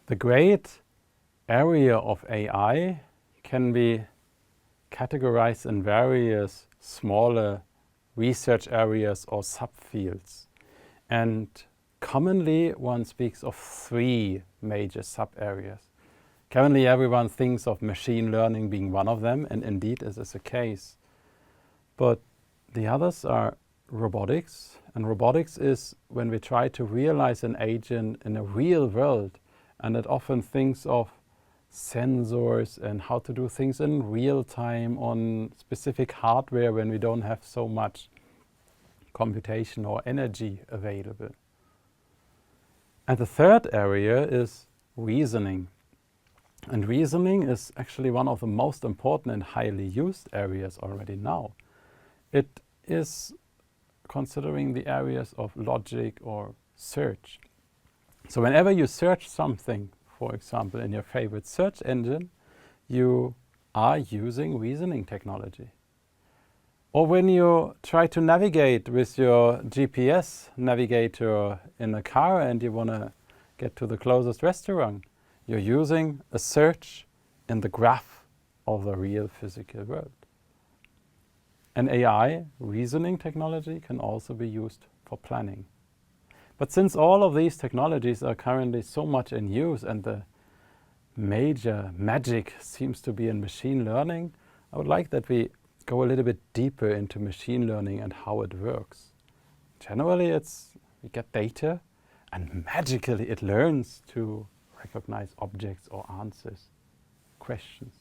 The great area of AI can be categorized in various smaller research areas or subfields. And commonly one speaks of 3 major sub-areas. Currently everyone thinks of machine learning being one of them, and indeed this is the case. But the others are robotics, and robotics is when we try to realize an agent in a real world, and it often thinks of sensors and how to do things in real time on specific hardware when we don't have so much computation or energy available. And the third area is reasoning. And reasoning is actually one of the most important and highly used areas already now. It is considering the areas of logic or search. So whenever you search something, for example, in your favorite search engine, you are using reasoning technology. Or when you try to navigate with your GPS navigator in a car and you want to get to the closest restaurant, you're using a search in the graph of the real physical world. And AI, reasoning technology, can also be used for planning. But since all of these technologies are currently so much in use and the major magic seems to be in machine learning, I would like that we go a little bit deeper into machine learning and how it works. Generally, we get data and magically it learns to recognize objects or answers, questions.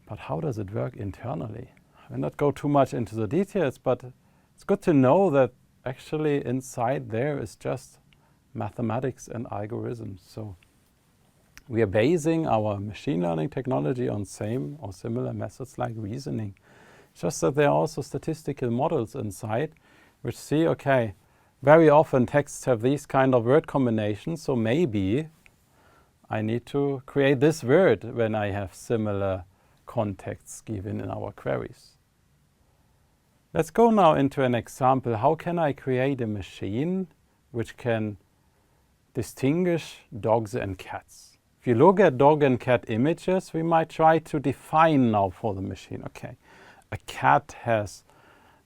But how does it work internally? I will not go too much into the details, but it's good to know that actually inside there is just mathematics and algorithms. So we are basing our machine learning technology on same or similar methods like reasoning. Just that there are also statistical models inside which see, okay, very often texts have these kind of word combinations, so maybe I need to create this word when I have similar contexts given in our queries. Let's go now into an example. How can I create a machine which can distinguish dogs and cats? If you look at dog and cat images, we might try to define now for the machine. Okay, a cat has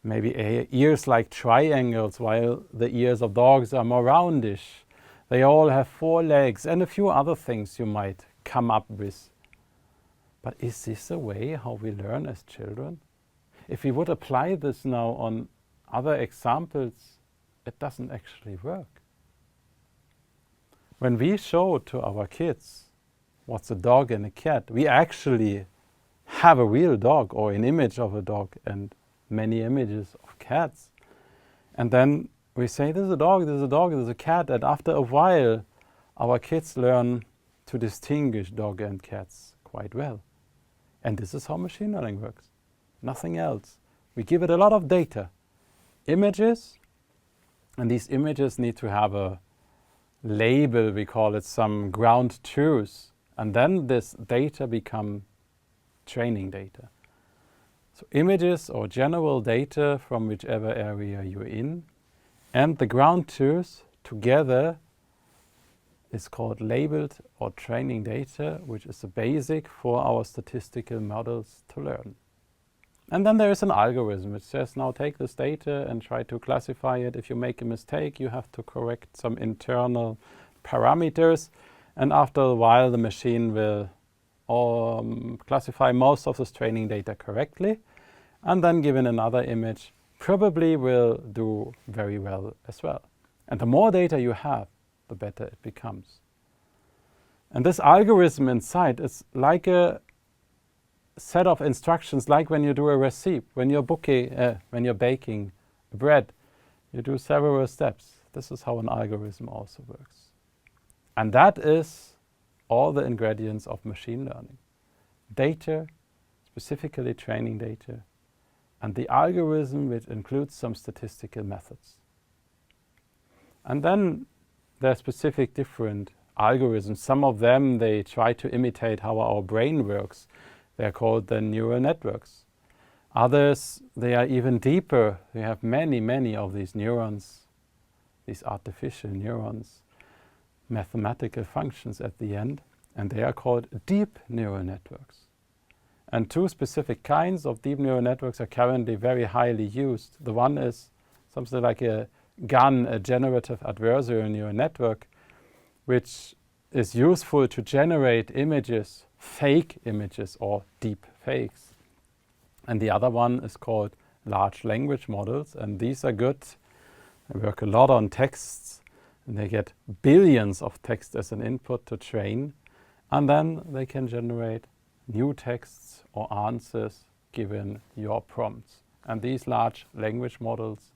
maybe ears like triangles, while the ears of dogs are more roundish. They all have 4 legs and a few other things you might come up with. But is this the way how we learn as children? If we would apply this now on other examples, it doesn't actually work. When we show to our kids what's a dog and a cat, we actually have a real dog or an image of a dog and many images of cats. And then we say, this is a dog, this is a dog, this is a cat. And after a while, our kids learn to distinguish dog and cats quite well. And this is how machine learning works. Nothing else. We give it a lot of data, images, and these images need to have a label, we call it some ground truth. And then this data become training data. So images or general data from whichever area you're in, and the ground truth together is called labeled or training data, which is the basic for our statistical models to learn. And then there is an algorithm which says, now take this data and try to classify it. If you make a mistake, you have to correct some internal parameters. And after a while, the machine will classify most of this training data correctly. And then given another image, probably will do very well as well. And the more data you have, the better it becomes. And this algorithm inside is like a set of instructions, like when you do a recipe, when you're baking bread, you do several steps. This is how an algorithm also works. And that is all the ingredients of machine learning. Data, specifically training data, and the algorithm which includes some statistical methods. And then there are specific different algorithms. Some of them, they try to imitate how our brain works. They're called the neural networks. Others, they are even deeper. We have many, many of these neurons, these artificial neurons. mathematical functions at the end, and they are called deep neural networks. And two specific kinds of deep neural networks are currently very highly used. The one is something like a GAN, a generative adversarial neural network, which is useful to generate images, fake images or deep fakes. And the other one is called large language models, and these are good. They work a lot on texts, and they get billions of text as an input to train, and then they can generate new texts or answers given your prompts. And these large language models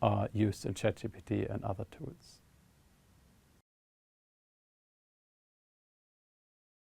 are used in ChatGPT and other tools.